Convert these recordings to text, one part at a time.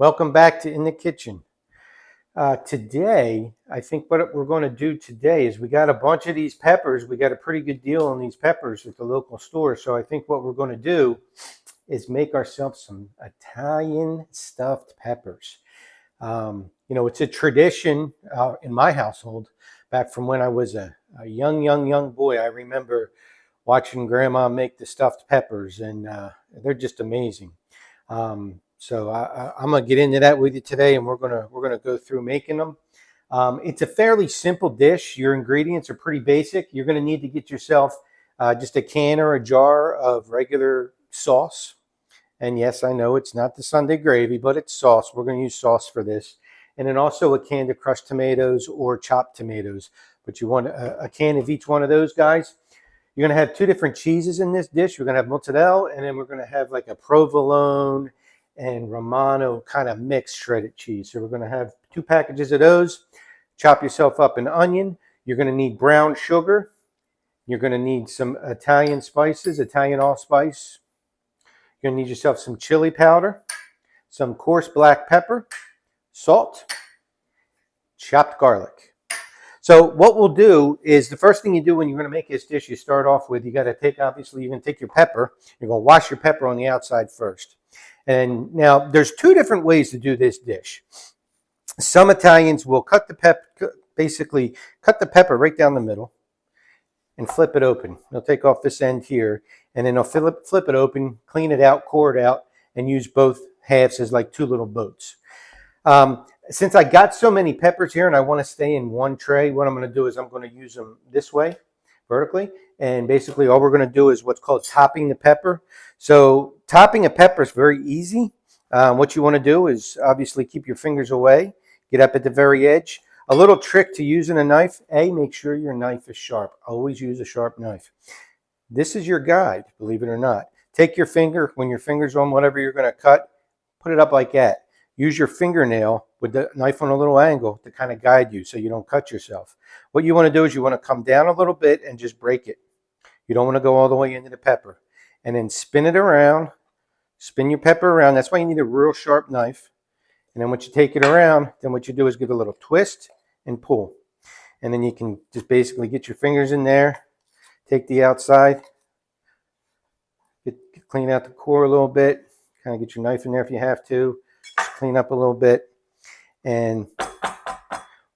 Welcome back to In the Kitchen. Today, I think what we're going to do today is we got a bunch of these peppers. We got a pretty good deal on these peppers at the local store. So I think what we're going to do is make ourselves some Italian stuffed peppers. It's a tradition in my household back from when I was a young boy. I remember watching Grandma make the stuffed peppers, and they're just amazing. So I'm gonna get into that with you today, and we're gonna go through making them. It's a fairly simple dish. Your ingredients are pretty basic. You're gonna need to get yourself just a can or a jar of regular sauce. And yes, I know it's not the Sunday gravy, but it's sauce. We're gonna use sauce for this. And then also a can of crushed tomatoes or chopped tomatoes. But you want a can of each one of those guys. You're gonna have two different cheeses in this dish. We're gonna have mozzarella, and then we're gonna have like a provolone and Romano kind of mixed shredded cheese. So we're going to have 2 packages of those. Chop yourself up an onion. You're going to need brown sugar. You're going to need some Italian spices, Italian allspice. You're going to need yourself some chili powder, some coarse black pepper, salt, chopped garlic. So what we'll do is the first thing you do when you're going to make this dish, you start off with, you got to take, obviously, you're going to take your pepper. You're going to wash your pepper on the outside first. And now there's 2 different ways to do this dish. Some Italians will basically cut the pepper right down the middle and flip it open. They'll take off this end here, and then they'll flip it open, clean it out, core it out, and use both halves as like 2 little boats. Since I got so many peppers here and I want to stay in one tray, what I'm going to do is I'm going to use them this way, vertically. And basically all we're going to do is what's called topping the pepper. So topping a pepper is very easy. What you want to do is obviously keep your fingers away, get up at the very edge. A little trick to using a knife, make sure your knife is sharp. Always use a sharp knife. This is your guide, believe it or not. Take your finger, when your finger's on whatever you're going to cut, put it up like that. Use your fingernail with the knife on a little angle to kind of guide you so you don't cut yourself. What you want to do is you want to come down a little bit and just break it. You don't want to go all the way into the pepper. And then spin it around. Spin your pepper around. That's why you need a real sharp knife. And then once you take it around, then what you do is give it a little twist and pull. And then you can just basically get your fingers in there. Take the outside. Clean out the core a little bit. Kind of get your knife in there if you have to. Just clean up a little bit. And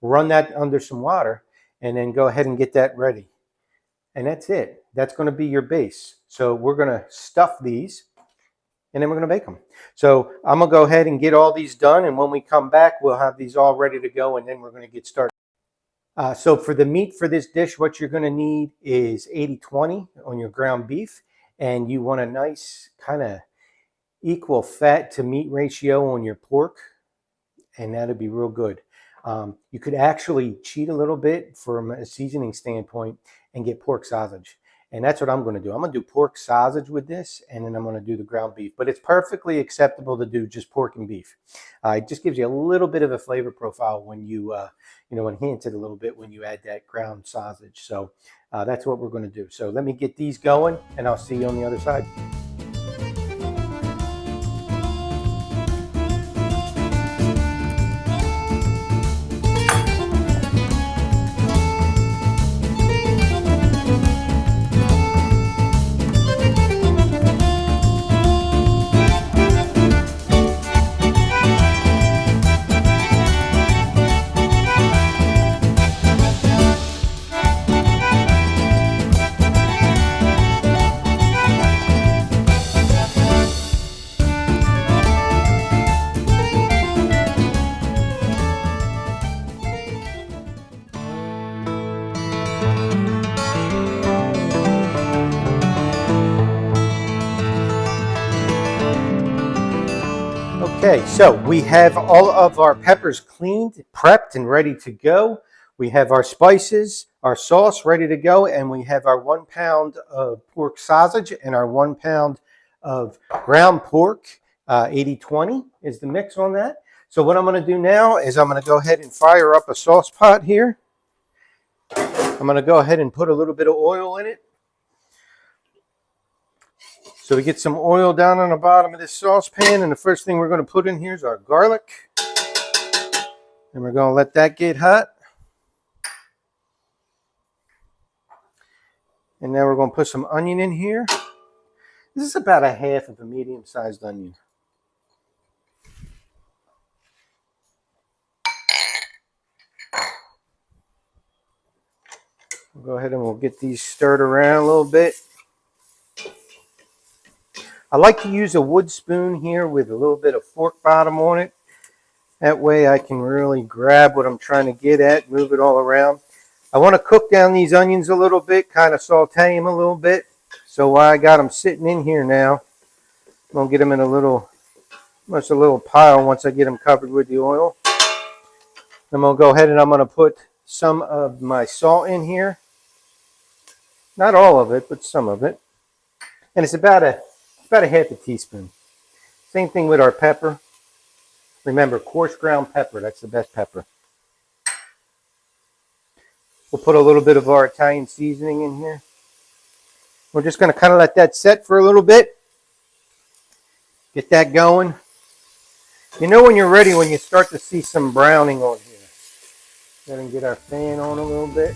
run that under some water. And then go ahead and get that ready. And that's it. That's going to be your base. So we're going to stuff these, and then we're going to bake them. So I'm going to go ahead and get all these done, and when we come back, we'll have these all ready to go, and then we're going to get started. So for the meat for this dish, what you're going to need is 80-20 on your ground beef, and you want a nice kind of equal fat to meat ratio on your pork, and that'll be real good. You could actually cheat a little bit from a seasoning standpoint and get pork sausage. And that's what I'm going to do. I'm going to do pork sausage with this, and then I'm going to do the ground beef. But it's perfectly acceptable to do just pork and beef. It just gives you a little bit of a flavor profile when you, enhance it a little bit when you add that ground sausage. So that's what we're going to do. So let me get these going, and I'll see you on the other side. Okay, so we have all of our peppers cleaned, prepped, and ready to go. We have our spices, our sauce ready to go, and we have our 1 pound of pork sausage and our 1 pound of ground pork. 80-20 is the mix on that. So what I'm going to do now is I'm going to go ahead and fire up a sauce pot here. I'm going to go ahead and put a little bit of oil in it. So we get some oil down on the bottom of this saucepan, and the first thing we're going to put in here is our garlic. And we're going to let that get hot. And now we're going to put some onion in here. This is about a half of a medium-sized onion. We'll go ahead and we'll get these stirred around a little bit. I like to use a wood spoon here with a little bit of fork bottom on it. That way I can really grab what I'm trying to get at, move it all around. I want to cook down these onions a little bit, kind of saute them a little bit. So while I got them sitting in here now, I'm going to get them in a little pile once I get them covered with the oil. I'm going to go ahead and I'm going to put some of my salt in here. Not all of it, but some of it. And it's about a half a teaspoon. Same thing with our pepper. Remember, coarse ground pepper, that's the best pepper. We'll put a little bit of our Italian seasoning in here. We're just going to kind of let that set for a little bit. Get that going. You know when you're ready when you start to see some browning on here. Go ahead and get our fan on a little bit.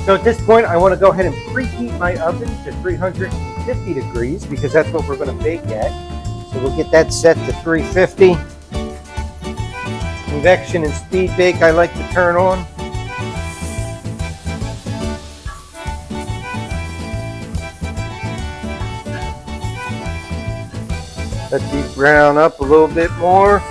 So at this point, I want to go ahead and preheat my oven to 350 degrees because that's what we're going to bake at. So we'll get that set to 350. Convection and speed bake I like to turn on. Let these brown up a little bit more.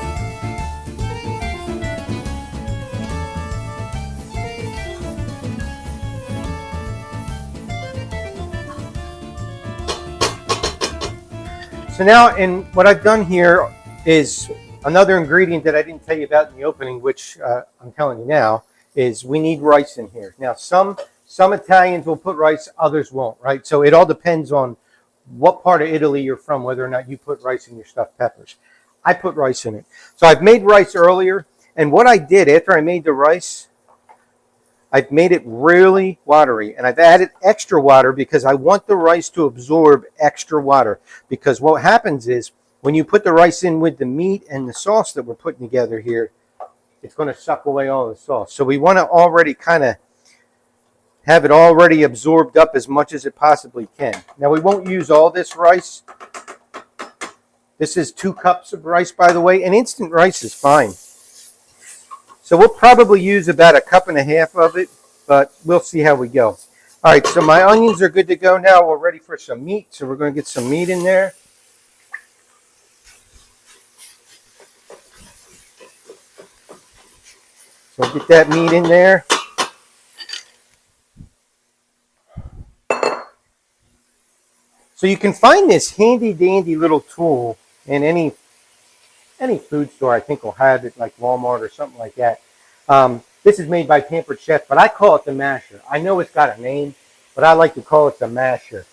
So now, and what I've done here is another ingredient that I didn't tell you about in the opening, which I'm telling you now, is we need rice in here. Now, some Italians will put rice, others won't, right? So it all depends on what part of Italy you're from, whether or not you put rice in your stuffed peppers. I put rice in it. So I've made rice earlier, and what I did after I made the rice, I've made it really watery, and I've added extra water because I want the rice to absorb extra water. Because what happens is when you put the rice in with the meat and the sauce that we're putting together here, it's going to suck away all the sauce. So we want to already kind of have it already absorbed up as much as it possibly can. Now we won't use all this rice. This is 2 cups of rice, by the way, and instant rice is fine. So we'll probably use about 1.5 cups of it, but we'll see how we go. All right, so my onions are good to go now. We're ready for some meat, so we're going to get some meat in there. So get that meat in there. So you can find this handy dandy little tool in any food store. I think will have it, like Walmart or something like that. This is made by Pampered Chef, but I call it the masher. I know it's got a name, but I like to call it the masher.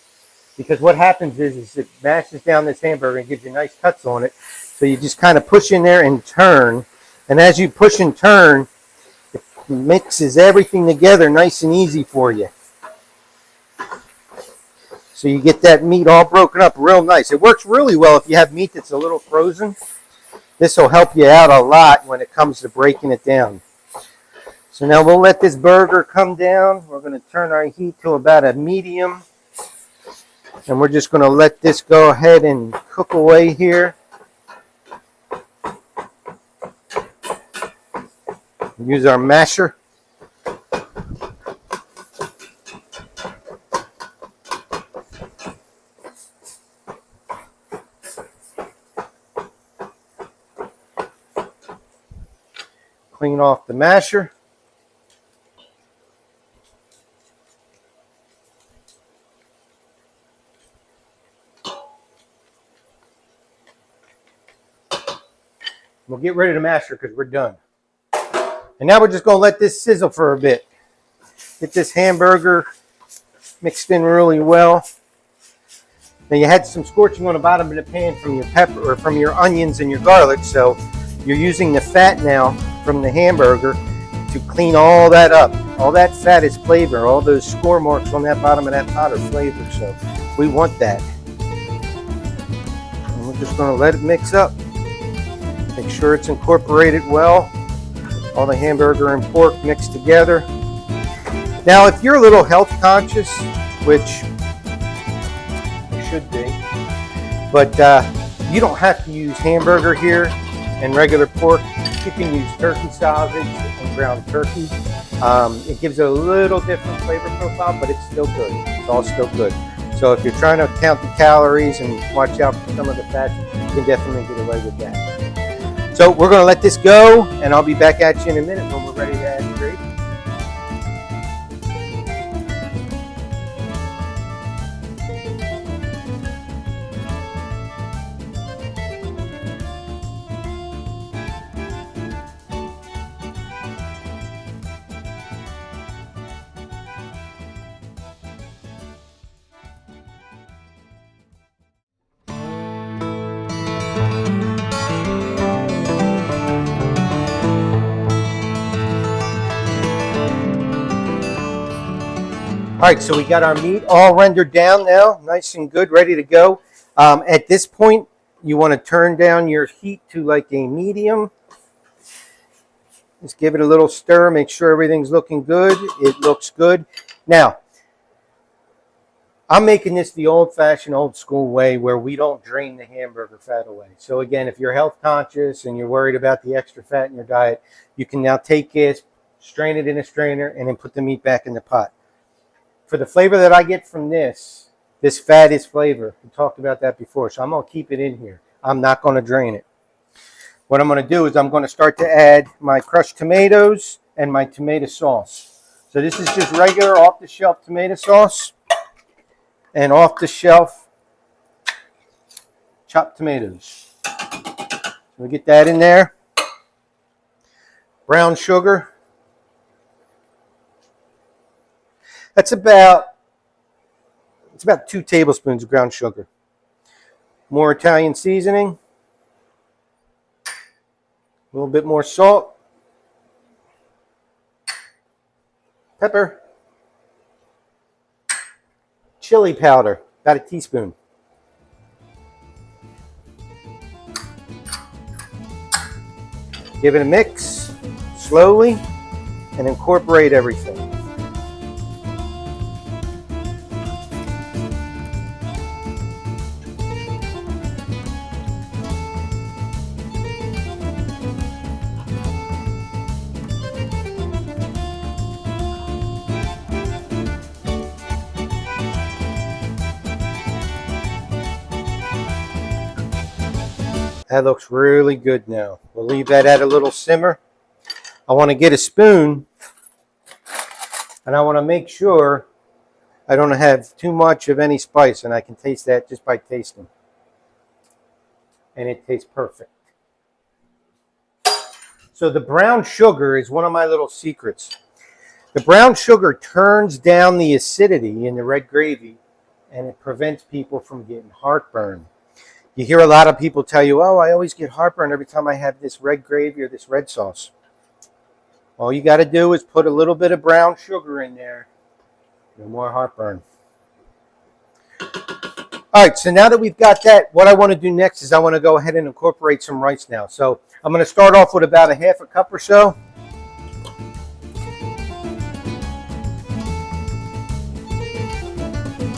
Because what happens is it mashes down this hamburger and gives you nice cuts on it. So you just kind of push in there and turn. And as you push and turn, it mixes everything together nice and easy for you. So you get that meat all broken up real nice. It works really well if you have meat that's a little frozen. This will help you out a lot when it comes to breaking it down. So now we'll let this burger come down. We're going to turn our heat to about a medium. And we're just going to let this go ahead and cook away here. Use our masher. Clean off the masher. We'll get rid of the masher because we're done. And now we're just going to let this sizzle for a bit. Get this hamburger mixed in really well. Now you had some scorching on the bottom of the pan from your pepper or from your onions and your garlic, so you're using the fat now from the hamburger to clean all that up. All that fat is flavor. All those score marks on that bottom of that pot are flavor, so we want that. And we're just going to let it mix up. Make sure it's incorporated well. All the hamburger and pork mixed together. Now, if you're a little health conscious, which you should be, but you don't have to use hamburger here and regular pork. You can use turkey sausage and ground turkey. It gives it a little different flavor profile, but it's still good. It's all still good. So if you're trying to count the calories and watch out for some of the fats, you can definitely get away with that. So we're going to let this go, and I'll be back at you in a minute when we're ready to add the gravy. All right, so we got our meat all rendered down now, nice and good, ready to go. At this point, you want to turn down your heat to like a medium. Just give it a little stir, make sure everything's looking good. It looks good. Now, I'm making this the old-fashioned, old-school way where we don't drain the hamburger fat away. So again, if you're health conscious and you're worried about the extra fat in your diet, you can now take this, strain it in a strainer, and then put the meat back in the pot. For the flavor that I get from this fat is flavor. We talked about that before, so I'm going to keep it in here. I'm not going to drain it. What I'm going to do is I'm going to start to add my crushed tomatoes and my tomato sauce. So this is just regular off-the-shelf tomato sauce and off-the-shelf chopped tomatoes. So we get that in there. Brown sugar. It's about 2 tablespoons of ground sugar. More Italian seasoning. A little bit more salt. Pepper. Chili powder, about a teaspoon. Give it a mix slowly and incorporate everything. That looks really good now. We'll leave that at a little simmer. I want to get a spoon, and I want to make sure I don't have too much of any spice, and I can taste that just by tasting. And it tastes perfect. So the brown sugar is one of my little secrets. The brown sugar turns down the acidity in the red gravy, and it prevents people from getting heartburn. You hear a lot of people tell you, oh, I always get heartburn every time I have this red gravy or this red sauce. All you got to do is put a little bit of brown sugar in there. No more heartburn. All right, so now that we've got that, what I want to do next is I want to go ahead and incorporate some rice now. So I'm going to start off with about a half a cup or so.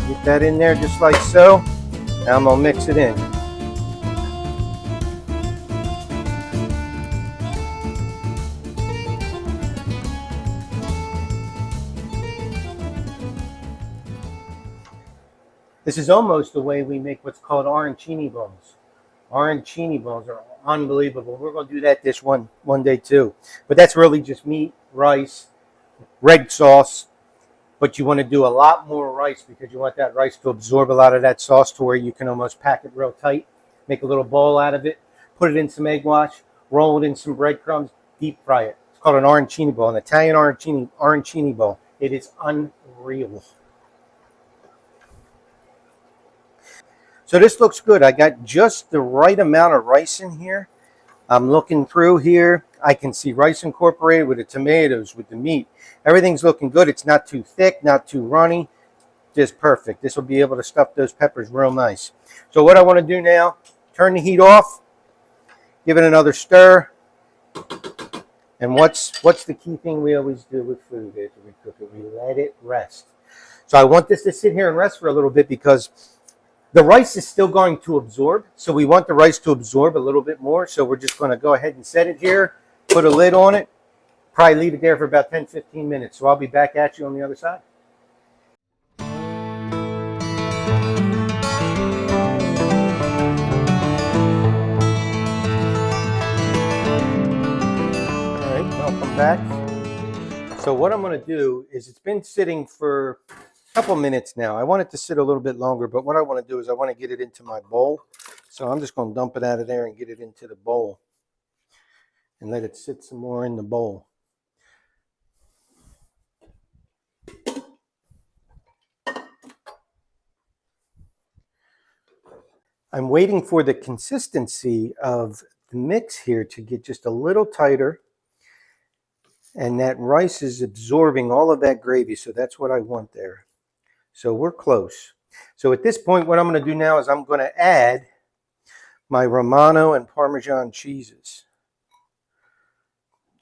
Get that in there just like so. Now I'm going to mix it in. This is almost the way we make what's called arancini balls. Arancini balls are unbelievable. We're going to do that this one day too. But that's really just meat, rice, red sauce. But you want to do a lot more rice because you want that rice to absorb a lot of that sauce to where you can almost pack it real tight. Make a little ball out of it. Put it in some egg wash. Roll it in some breadcrumbs. Deep fry it. It's called an arancini ball, an Italian arancini ball. It is unreal. So this looks good. I got just the right amount of rice in here. I'm looking through here. I can see rice incorporated with the tomatoes, with the meat. Everything's looking good. It's not too thick, not too runny. Just perfect. This will be able to stuff those peppers real nice. So what I want to do now, turn the heat off, give it another stir. And what's the key thing we always do with food after we cook it? We let it rest. So I want this to sit here and rest for a little bit because the rice is still going to absorb. So we want the rice to absorb a little bit more. So we're just going to go ahead and set it here, put a lid on it, probably leave it there for about 10-15 minutes. So I'll be back at you on the other side. Welcome back. So what I'm going to do is, it's been sitting for a couple minutes now. I want it to sit a little bit longer, but what I want to do is I want to get it into my bowl. So I'm just going to dump it out of there and get it into the bowl and let it sit some more in the bowl. I'm waiting for the consistency of the mix here to get just a little tighter. And that rice is absorbing all of that gravy. So that's what I want there. So we're close. So at this point, what I'm going to do now is I'm going to add my Romano and Parmesan cheeses.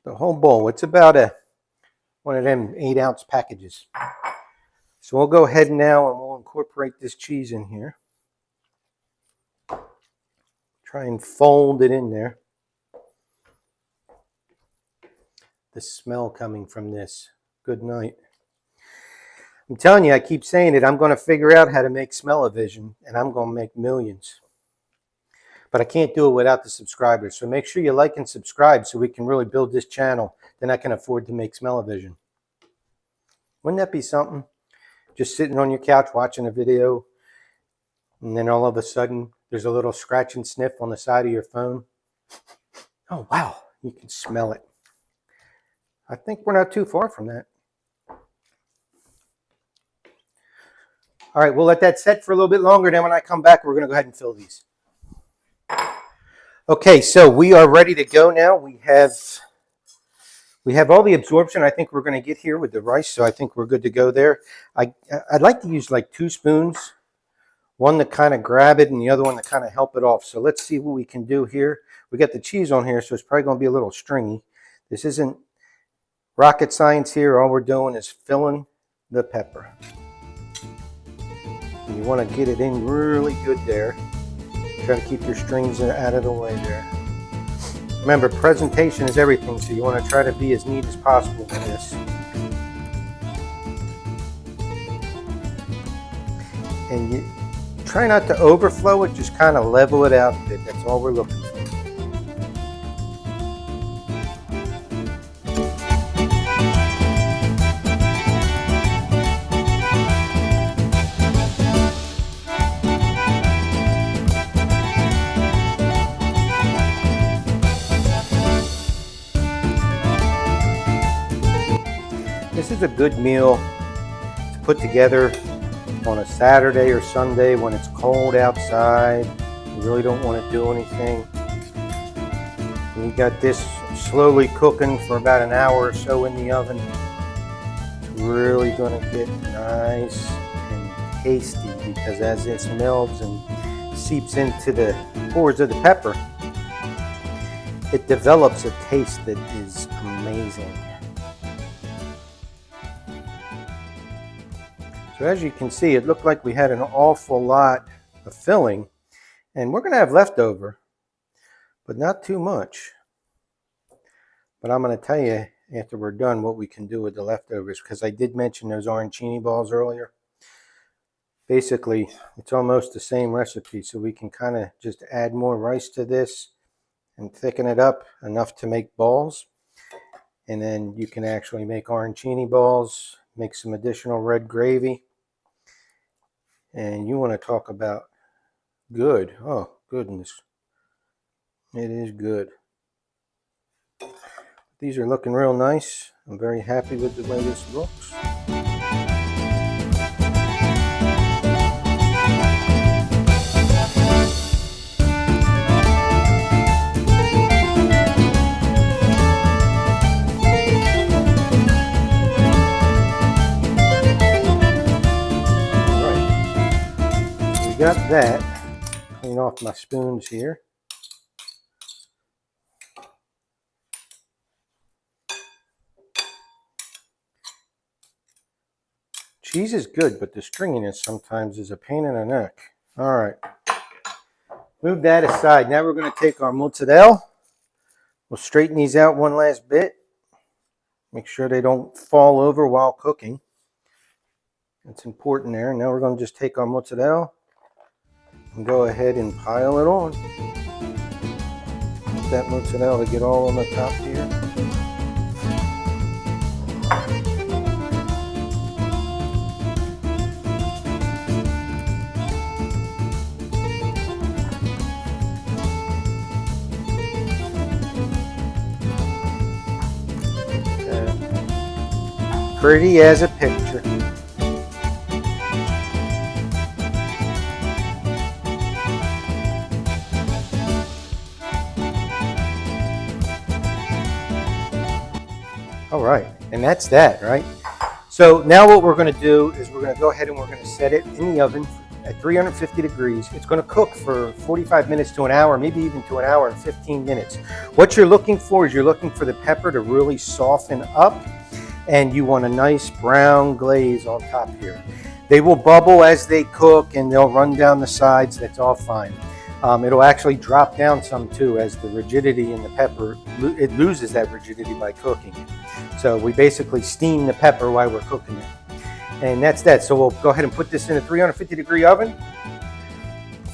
The whole bowl. It's about one of them 8-ounce packages. So we'll go ahead now and we'll incorporate this cheese in here. Try and fold it in there. The smell coming from this. Good night. I'm telling you, I keep saying it. I'm going to figure out how to make Smell-O-Vision, and I'm going to make millions. But I can't do it without the subscribers. So make sure you like and subscribe so we can really build this channel. Then I can afford to make Smell-O-Vision. Wouldn't that be something? Just sitting on your couch watching a video, and then all of a sudden there's a little scratch and sniff on the side of your phone. Oh, wow. You can smell it. I think we're not too far from that. All right, we'll let that set for a little bit longer. Then when I come back, we're going to go ahead and fill these. Okay, so we are ready to go now. We have all the absorption I think we're going to get here with the rice, so I think we're good to go there. I'd like to use like 2 spoons, one to kind of grab it and the other one to kind of help it off. So let's see what we can do here. We got the cheese on here, so it's probably going to be a little stringy. This isn't rocket science here. All we're doing is filling the pepper. And you want to get it in really good there. Try to keep your strings out of the way there. Remember, presentation is everything, so you want to try to be as neat as possible with this. And you try not to overflow it, just kind of level it out a bit. That's all we're looking for. This is a good meal to put together on a Saturday or Sunday when it's cold outside. You really don't want to do anything. We got this slowly cooking for about an hour or so in the oven. It's really going to get nice and tasty because as this melts and seeps into the pores of the pepper, it develops a taste that is amazing. So as you can see, it looked like we had an awful lot of filling, and we're going to have leftover, but not too much. But I'm going to tell you after we're done what we can do with the leftovers, because I did mention those arancini balls earlier. Basically, it's almost the same recipe, so we can kind of just add more rice to this and thicken it up enough to make balls. And then you can actually make arancini balls, make some additional red gravy. And you want to talk about good. Oh, goodness. It is good. These are looking real nice. I'm very happy with the way this looks. got that. Clean off my spoons here. Cheese is good, but the stringiness sometimes is a pain in the neck. All right. Move that aside. Now we're going to take our mozzarella. We'll straighten these out one last bit. Make sure they don't fall over while cooking. That's important there. Now we're going to just take our mozzarella and go ahead and pile it on. Want that mozzarella to get all on the top here. Pretty as a picture. All right, and that's that, right? So now what we're going to do is we're going to go ahead and we're going to set it in the oven at 350 degrees. It's going to cook for 45 minutes to an hour, maybe even to an hour and 15 minutes. What you're looking for is you're looking for the pepper to really soften up, and you want a nice brown glaze on top here. They will bubble as they cook and they'll run down the sides. That's all fine. It'll actually drop down some too as the rigidity in the pepper, it loses that rigidity by cooking. So we basically steam the pepper while we're cooking it. And that's that. So we'll go ahead and put this in a 350 degree oven,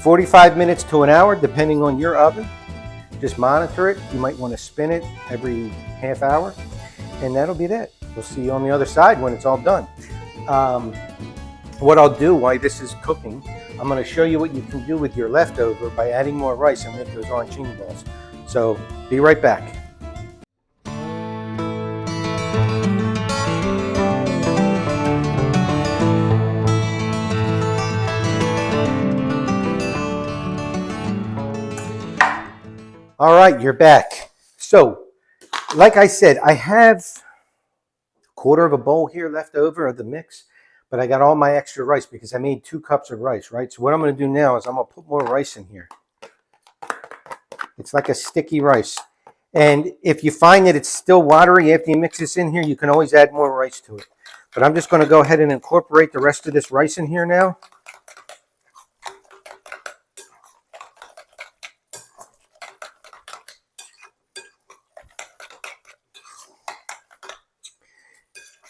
45 minutes to an hour, depending on your oven. Just monitor it. You might want to spin it every half hour, and that'll be that. We'll see you on the other side when it's all done. What I'll do while this is cooking, I'm going to show you what you can do with your leftover by adding more rice and make those arancini balls. So be right back. All right, you're back. So, like I said, I have a quarter of a bowl here left over of the mix, but I got all my extra rice because I made 2 cups of rice, right? So what I'm going to do now is I'm going to put more rice in here. It's like a sticky rice. And if you find that it's still watery after you mix this in here, you can always add more rice to it. But I'm just going to go ahead and incorporate the rest of this rice in here now.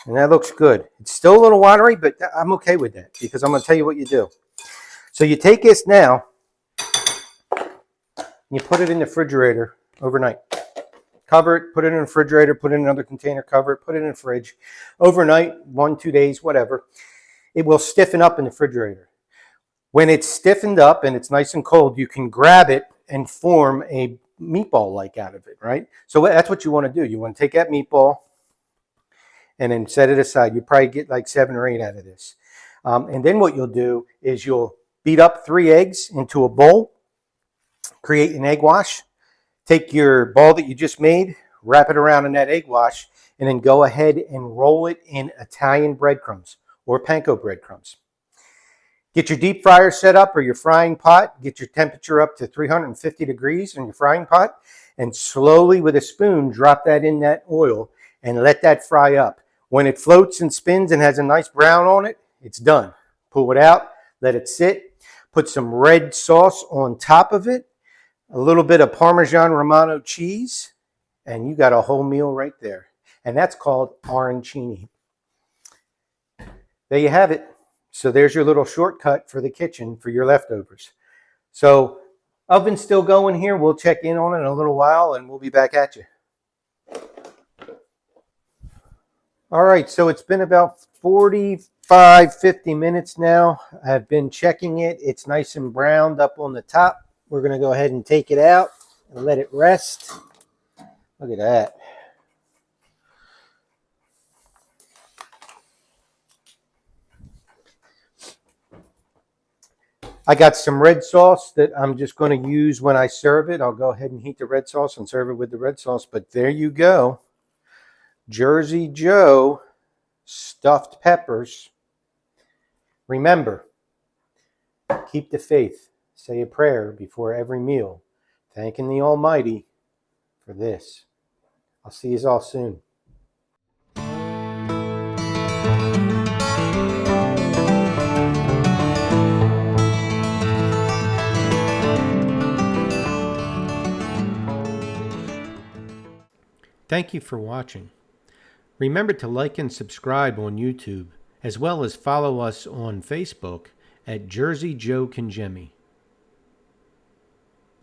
And that looks good. It's still a little watery, but I'm okay with that because I'm going to tell you what you do. So you take this now and you put it in the refrigerator overnight. Cover it, put it in the refrigerator, put it in another container, cover it, put it in the fridge. Overnight, 1-2 days, whatever. It will stiffen up in the refrigerator. When it's stiffened up and it's nice and cold, you can grab it and form a meatball like out of it, right? So that's what you want to do. You want to take that meatball and then set it aside. You probably get like 7 or 8 out of this. And then what you'll do is you'll beat up 3 eggs into a bowl, create an egg wash, take your ball that you just made, wrap it around in that egg wash, and then go ahead and roll it in Italian breadcrumbs or panko breadcrumbs. Get your deep fryer set up or your frying pot. Get your temperature up to 350 degrees in your frying pot, and slowly with a spoon drop that in that oil and let that fry up. When it floats and spins and has a nice brown on it, it's done. Pull it out, let it sit, put some red sauce on top of it, a little bit of Parmesan Romano cheese, and you got a whole meal right there. And that's called arancini. There you have it. So there's your little shortcut for the kitchen for your leftovers. So oven's still going here. We'll check in on it in a little while and we'll be back at you. All right, so it's been about 45-50 minutes now. I've been checking it. It's nice and browned up on the top. We're going to go ahead and take it out and let it rest. Look at that. I got some red sauce that I'm just going to use when I serve it. I'll go ahead and heat the red sauce and serve it with the red sauce. But there you go. Jersey Joe stuffed peppers. Remember, Keep the faith. Say a prayer before every meal, thanking the Almighty for this. I'll see you all soon. Thank you for watching. Remember to like and subscribe on YouTube, as well as follow us on Facebook at Jersey Joe Congemi.